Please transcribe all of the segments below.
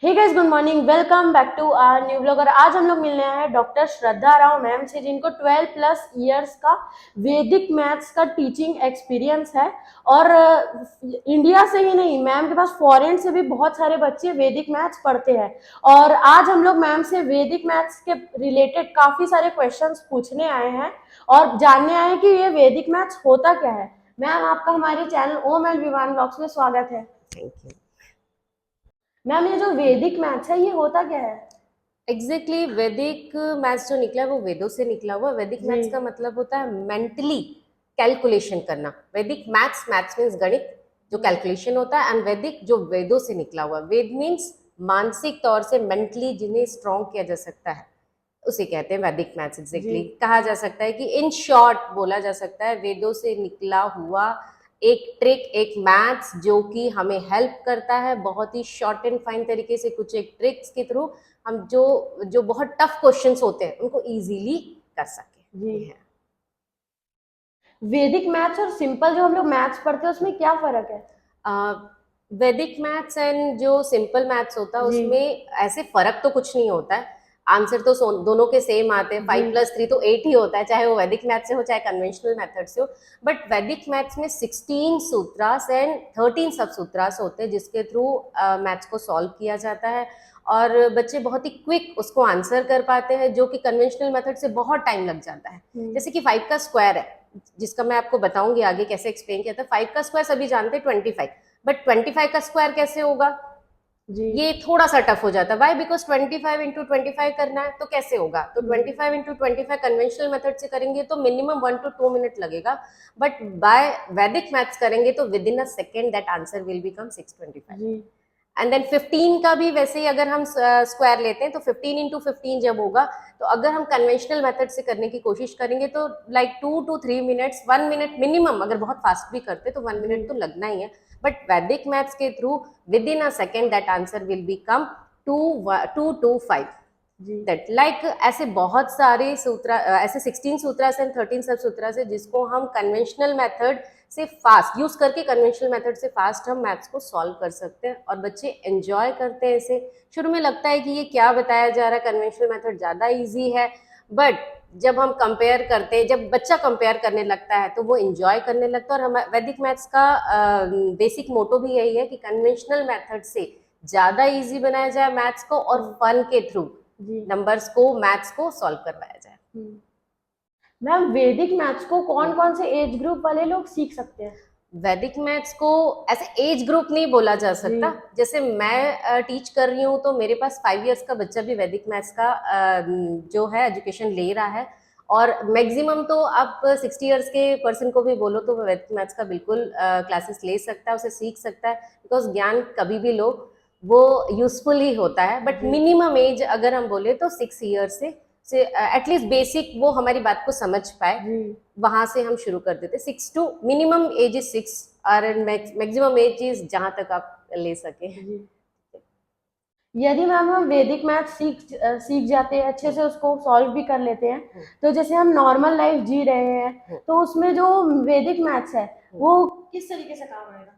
Hey guys, good morning. Welcome back to our new blog. और आज हम लोग मिलने आए हैं डॉक्टर श्रद्धा राव मैम से, जिनको 12 प्लस ईयर्स का वैदिक मैथ्स का टीचिंग एक्सपीरियंस है। और इंडिया से ही नहीं, मैम के पास फॉरेन से भी बहुत सारे बच्चे वैदिक मैथ्स पढ़ते हैं। और आज हम लोग मैम से वैदिक मैथ्स के रिलेटेड काफी सारे क्वेश्चंस पूछने आए हैं और जानने आए हैं कि ये वैदिक मैथ्स होता क्या है। मैम, आपका हमारे channel Om and Vivaan blogs में स्वागत है। Thank you. मैम, ये जो वैदिक मैथ्स है, ये होता क्या है? एग्जैक्टली वैदिक मैथ्स जो निकला है वो वेदों से निकला हुआ है। वैदिक जी। मैथ्स का मतलब होता है मेंटली कैलकुलेशन करना। वैदिक मैथ्स, मैथ्स मीन्स गणित, जो कैलकुलेशन होता है। एंड वैदिक जो वेदों से निकला हुआ है। वेद मीन्स मानसिक तौर से मेंटली जिन्हें स्ट्रॉन्ग किया जा सकता है, उसे कहते हैं वैदिक मैथ्स। जी। एग्जैक्टली कहा जा सकता है कि इन शॉर्ट बोला जा सकता है वेदों से निकला हुआ एक ट्रिक, एक मैथ्स जो कि हमें हेल्प करता है बहुत ही शॉर्ट एंड फाइन तरीके से, कुछ एक ट्रिक्स के थ्रू हम जो जो बहुत टफ क्वेश्चंस होते हैं उनको इजीली कर सके। जी। ये है। वैदिक मैथ्स और सिंपल जो हम लोग मैथ्स पढ़ते हैं, उसमें क्या फर्क है? वैदिक मैथ्स एंड जो सिंपल मैथ्स होता है जी। उसमें ऐसे फर्क तो कुछ नहीं होता है। आंसर तो दोनों के सेम आते हैं। जी। 5+3 तो 8 ही होता है, चाहे वो वैदिक मैथ से हो चाहे कन्वेंशनल मेथड से हो। बट वैदिक मैथ्स में 16 सूत्रास एंड 13 सब सूत्रास होते हैं जिसके थ्रू मैथ्स को सॉल्व किया जाता है। और बच्चे बहुत ही क्विक उसको आंसर कर पाते हैं, जो कि कन्वेंशनल मेथड से बहुत टाइम लग जाता है। जैसे कि 5 का स्क्वायर है, जिसका मैं आपको बताऊंगी आगे कैसे एक्सप्लेन किया था। 5 का स्क्वायर सभी जानते हैं 25, बट 25 का स्क्वायर कैसे होगा, जी। ये थोड़ा सा टफ हो जाता है। वाई? बिकॉज 25 इंटू 25 करना है तो कैसे होगा, तो 25 इंटू 25 कन्वेंशनल मेथड से करेंगे तो मिनिमम 1 to 2 मिनट लगेगा। बट बाय वैदिक मैथ्स करेंगे तो within a second that answer will become 625। जी। एंड देन 15 का भी वैसे ही, अगर हम स्क्वायर लेते हैं तो 15 इंटू 15 जब होगा, तो अगर हम कन्वेंशनल मेथड से करने की कोशिश करेंगे तो like 2 to 3 minutes, 1 minute minimum, अगर बहुत फास्ट भी करते तो 1 मिनट जी। तो लगना ही है। बट वैदिक मैथ्स के through within a second that answer will become 2 to 5। जी। दैट लाइक ऐसे बहुत सारे सूत्र, ऐसे 16 सूत्रास एंड 13 सब सूत्रास है जिसको हम कन्वेंशनल मेथड से फास्ट यूज करके, कन्वेंशनल मेथड से फास्ट हम मैथ्स को सॉल्व कर सकते हैं और बच्चे एंजॉय करते हैं इसे। शुरू में लगता है कि ये क्या बताया जा रहा है, कन्वेंशनल मेथड ज्यादा इजी है। बट जब हम कंपेयर करते हैं, जब बच्चा कंपेयर करने लगता है तो वो एंजॉय करने लगता है। और हम वैदिक मैथ्स का बेसिक मोटो भी यही है कि कन्वेंशनल मेथड से ज्यादा इजी बनाया जाए मैथ्स को, और फन के थ्रू जी। नंबर्स को, मैथ्स को सॉल्व करवाया जाए। मैम, वैदिक मैथ्स को कौन कौन से एज ग्रुप वाले लोग सीख सकते हैं? वैदिक मैथ्स को ऐसे एज ग्रुप नहीं बोला जा जी। सकता। जैसे मैं टीच कर रही हूँ तो मेरे पास 5 इयर्स का बच्चा भी वैदिक मैथ्स का जो है एजुकेशन ले रहा है। और मैक्सिमम तो आप 60 इयर्स के पर्सन को भी बोलो तो वो वैदिक मैथ्स का बिल्कुल क्लासेस ले सकता है, उसे सीख सकता है। बिकॉज ज्ञान कभी भी लो वो यूजफुल ही होता है। But ji. मिनिमम एज अगर हम बोले तो 6 इयर्स से एटलीस्ट बेसिक वो हमारी बात को समझ पाए, जी। वहां से हम शुरू कर देते। 6 टू मिनिमम एज इज 6 और मैक्सिमम एज इज जहां तक आप ले सके। जी। यदि मैम हम वैदिक मैथ सीख जाते हैं, अच्छे से उसको सॉल्व भी कर लेते हैं, तो जैसे हम नॉर्मल लाइफ जी रहे हैं, तो उसमें जो वैदिक मैथ्स है वो किस तरीके से काम आएगा?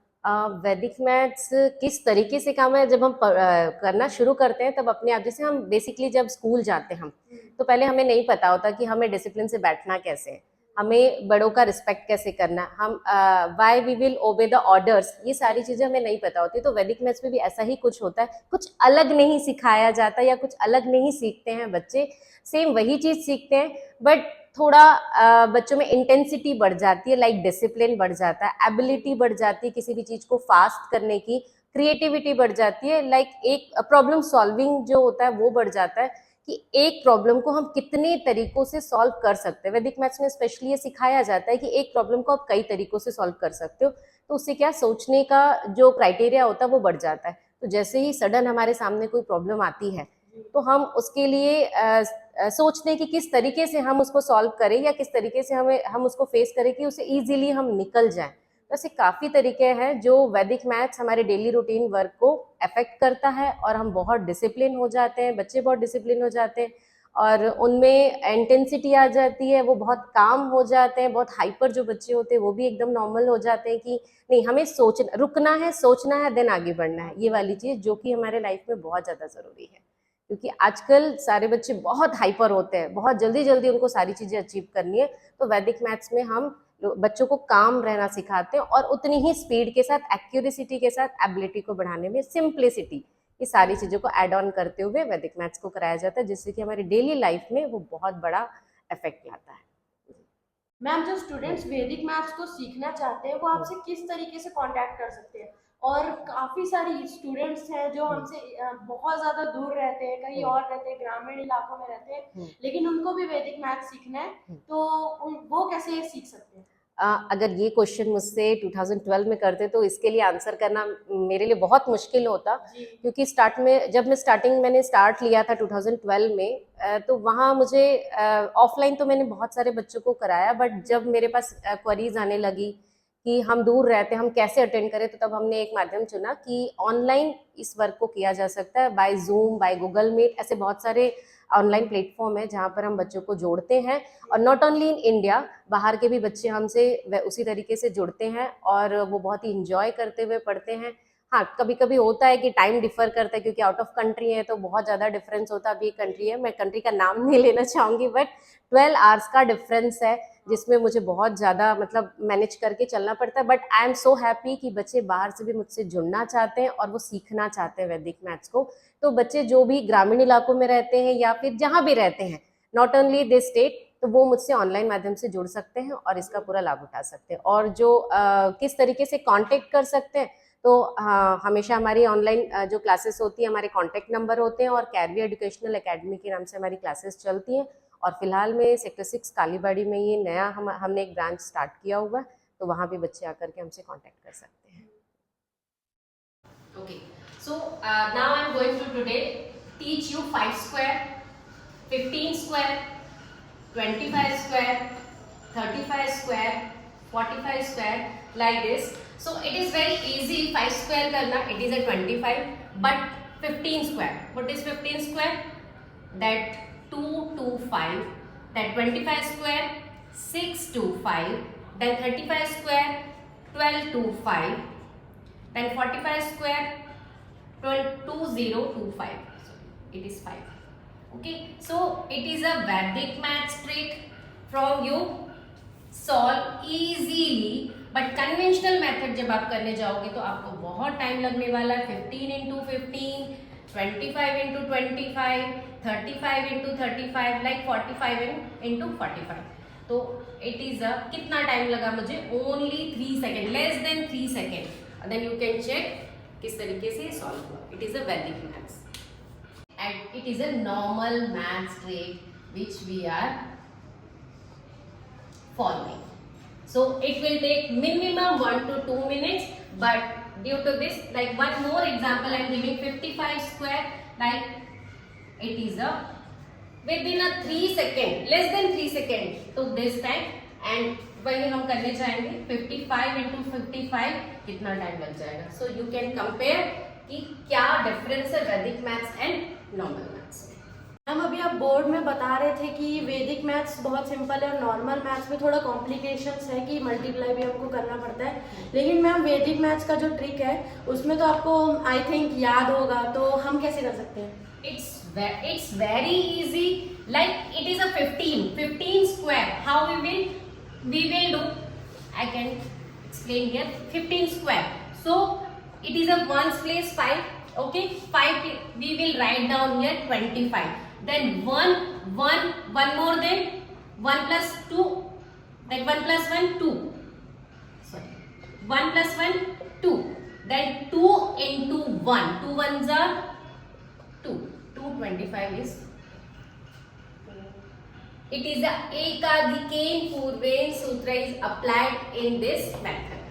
वैदिक मैथ्स किस तरीके से काम है, जब हम करना शुरू करते हैं तब अपने आप, जैसे हम बेसिकली जब स्कूल जाते हैं हम, तो पहले हमें नहीं पता होता कि हमें डिसिप्लिन से बैठना कैसे है, हमें बड़ों का रिस्पेक्ट कैसे करना है, हम why we will obey the orders, ये सारी चीजें हमें नहीं पता होती। तो वैदिक मैथ्स में भी ऐसा ही कुछ होता है, कुछ अलग नहीं सिखाया जाता या कुछ अलग नहीं सीखते हैं बच्चे, सेम वही चीज सीखते हैं। बट थोड़ा बच्चों में इंटेंसिटी बढ़ जाती है, लाइक डिसिप्लिन बढ़ जाता है, एबिलिटी बढ़ जाती है किसी भी चीज को फास्ट करने की, क्रिएटिविटी बढ़ जाती है, लाइक एक प्रॉब्लम सॉल्विंग जो होता है वो बढ़ जाता है कि एक प्रॉब्लम को हम कितने तरीकों से सॉल्व कर सकते हैं। वैदिक मैथ्स में स्पेशली ये सिखाया जाता है कि एक प्रॉब्लम को आप कई तरीकों से सॉल्व कर सकते हो। तो उससे क्या, सोचने का जो क्राइटेरिया होता है वो बढ़ जाता है। तो जैसे ही सडन हमारे सामने कोई प्रॉब्लम आती है तो हम उसके लिए सोचते हैं कि किस तरीके से हम उसको सॉल्व करें या किस तरीके से हम उसको फेस करें कि उसे इजीली हम निकल जाएं। तो ऐसे काफी तरीके हैं जो वैदिक मैथ्स हमारे डेली रूटीन वर्क को अफेक्ट करता है और हम बहुत डिसिप्लिन हो जाते हैं, बच्चे बहुत डिसिप्लिन हो जाते हैं और उनमें इंटेंसिटी आ जाती है, वो बहुत काम हो जाते हैं, बहुत हाइपर जो बच्चे होते हैं वो भी एकदम नॉर्मल हो जाते हैं कि नहीं हमें रुकना है, सोचना है, देन आगे बढ़ना है, ये वाली चीज़ जो कि हमारे लाइफ में बहुत ज़्यादा ज़रूरी है। क्योंकि आजकल सारे बच्चे बहुत हाइपर होते हैं, बहुत जल्दी जल्दी उनको सारी चीज़ें अचीव करनी है, तो वैदिक मैथ्स में हम बच्चों को काम रहना सिखाते हैं और उतनी ही स्पीड के साथ, एक्यूरेसिटी के साथ, एबिलिटी को बढ़ाने में सिंप्लिसिटी, ये सारी चीज़ों को ऐड ऑन करते हुए वैदिक मैथ्स को कराया जाता है, जिससे कि हमारी डेली लाइफ में वो बहुत बड़ा इफेक्ट लाता है। मैम, जो स्टूडेंट्स वैदिक मैथ्स को सीखना चाहते हैं वो आपसे किस तरीके से कांटेक्ट कर सकते हैं? और काफ़ी सारी स्टूडेंट्स हैं जो हमसे बहुत ज़्यादा दूर रहते हैं, कहीं और रहते हैं, ग्रामीण इलाकों में रहते हैं, लेकिन उनको भी वैदिक मैथ्स सीखना है, तो वो कैसे सीख सकते हैं? अगर ये क्वेश्चन मुझसे 2012 में करते तो इसके लिए आंसर करना मेरे लिए बहुत मुश्किल होता, क्योंकि स्टार्टिंग मैंने स्टार्ट लिया था 2012 में, तो वहाँ मुझे ऑफलाइन तो मैंने बहुत सारे बच्चों को कराया, बट जब मेरे पास क्वेरीज आने लगी कि हम दूर रहते हैं, हम कैसे अटेंड करें, तो तब हमने एक माध्यम चुना कि ऑनलाइन इस वर्क को किया जा सकता है, by Zoom, by Google Meet, ऐसे बहुत सारे ऑनलाइन प्लेटफॉर्म है जहाँ पर हम बच्चों को जोड़ते हैं, और नॉट ओनली इन इंडिया, बाहर के भी बच्चे हमसे उसी तरीके से जुड़ते हैं और वो बहुत ही इंजॉय करते हुए पढ़ते हैं। हाँ, कभी कभी होता है कि टाइम डिफर करता है, क्योंकि आउट ऑफ कंट्री है तो बहुत ज़्यादा डिफरेंस होता है। अभी एक कंट्री है, मैं कंट्री का नाम नहीं लेना चाहूँगी, बट 12 आवर्स का डिफरेंस है, जिसमें मुझे बहुत ज़्यादा मतलब मैनेज करके चलना पड़ता है। But I am so happy कि बच्चे बाहर से भी मुझसे जुड़ना चाहते हैं और वो सीखना चाहते हैं वैदिक मैथ्स को। तो बच्चे जो भी ग्रामीण इलाकों में रहते हैं या फिर जहाँ भी रहते हैं, नॉट ओनली दिस स्टेट, तो वो मुझसे ऑनलाइन माध्यम से जुड़ सकते हैं और इसका पूरा लाभ उठा सकते हैं। और जो किस तरीके से कांटेक्ट कर सकते हैं, तो हमेशा हमारी ऑनलाइन जो क्लासेस होती है, हमारे कांटेक्ट नंबर होते हैं, और कैरवी एजुकेशनल एकेडमी के नाम से हमारी क्लासेस चलती हैं। और फिलहाल में सेक्टर 6 कालीबाड़ी में ये नया हमने एक ब्रांच स्टार्ट किया हुआ है, तो वहाँ भी बच्चे आकर के हमसे कांटेक्ट कर सकते हैं। Okay, so now I am going to today teach you 5 square, 15 square, 25 square, 35 square, 45 square, like this. So it is very easy 5 square karna, it is a 25, but 15 square, what is 15 square? That 2 to 5, that 25 square 6 to 5, then 35 square 12 to 5, then 45 square 2025, so it is 5. Okay, so it is a Vedic maths trick from you solve easily, but conventional method जब आप करने जाओगे तो आपको बहुत time लगने वाला है। 15 into 15, 25 into 25, 35 into 35, like 45 into 45. तो it is a कितना टाइम लगा मुझे? Only 3 seconds, less than 3 seconds. And then you can check किस तरीके से सॉल्व हुआ। It is a Vedic maths and it is a normal maths trick which we are following. So it will take minimum 1 to 2 minutes, but due to this, like one more example I am giving, 55 square, like it is a within a 3 second, less than 3 second to this time, and वही हम करने जाएंगे 55 into 55 कितना time लग जाएगा। So you can compare कि क्या difference है वैदिक मैथ्स एंड नॉर्मल मैथ्स में। मैम, अभी आप बोर्ड में बता रहे थे कि वैदिक मैथ्स बहुत सिंपल है और नॉर्मल मैथ्स में थोड़ा कॉम्प्लिकेशंस है कि मल्टीप्लाई भी हमको करना पड़ता है, लेकिन मैम वैदिक मैथ्स का जो ट्रिक है उसमें तो आपको आई थिंक याद होगा, तो हम कैसे कर सकते हैं? It's very easy, like it is a 15 square. How we will do, I can explain here. 15 square, so it is a ones place 5. Okay, 5 we will write down here 25, then 1 more, then 1 plus 2, then 1 plus 1 2, sorry, 1 plus 1 2, then 2 into 1, 2 ones are 2, 225 is, it is a ekadikein पूर्वेन सूत्र is applied in this method.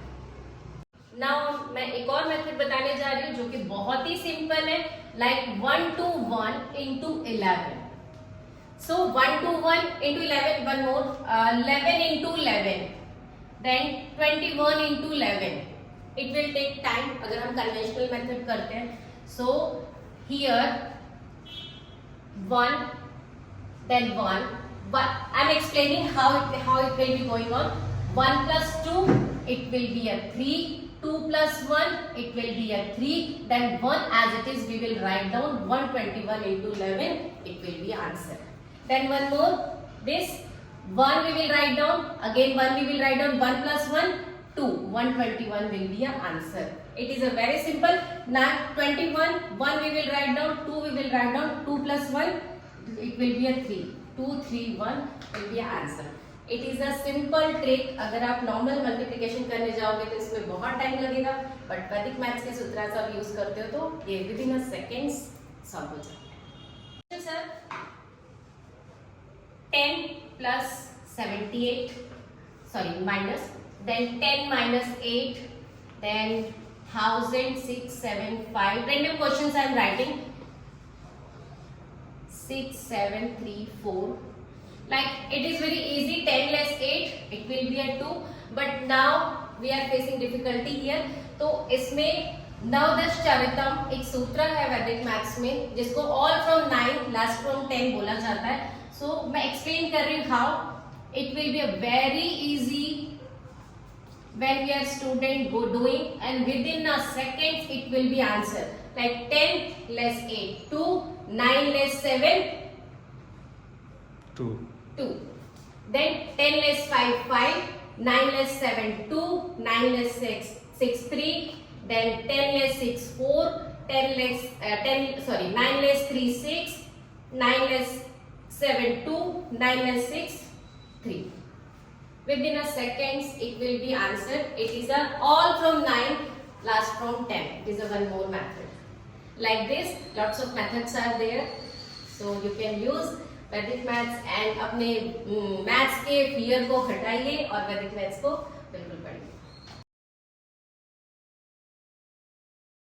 Now मैं एक और method बताने जा रही हूँ जो कि बहुत ही सिंपल है, like 1 to 1 into 11. So 1 to 1 into 11, one more, 11 into 11, then 21 into 11. It will take time अगर हम conventional method करते हैं. So here 1 then 1, but I'm explaining how it will be going on. 1 plus 2, it will be a 3, 2 plus 1, it will be a 3, then 1 as it is we will write down 121 into 11, it will be answer. Then one more, this 1 we will write down, again 1 we will write down, 1 plus 1, 2, 121 will be our answer. It is a very simple. Now 21, 1 we will write down, 2 we will write down, 2 plus 1, it will be a 3, 2, 3, 1 will be our answer. It is a simple trick. अगर आप normal multiplication करने जाओगे तो इसमें बहुत time लगेगा, but Vedic maths के सूत्र से आप यूज करते हो तो ये within a seconds solve हो जाता है. Sir 10 plus 78 sorry minus, then 10 minus 8, then 1675. Random questions I am writing. 6, 7, 3, 4. Like it is very easy. 10 less 8, it will be a 2. But now we are facing difficulty here. तो इसमें नवदश चरितम एक सूत्र है वैदिक मैथ्स में जिसको all from 9 last from 10 बोला जाता है. So मैं explain कर रही हूँ how it will be a very easy when we are student go doing, and within a seconds it will be answer. Like 10 less 8, 2, 9 less 7, 2. 2. Then 10 less 5, 5. 9 less 7, 2. 9 less 6, 6, 3. Then 10 less 6, 4. 9 less 3, 6. 9 less 7, 2. 9 less 6, 3. Within a seconds it will be answered. It is a all from 9 last from 10. It is a one more method. Like this, lots of methods are there. So you can use वैदिक maths and अपने maths के fear को हटाइए और वैदिक maths को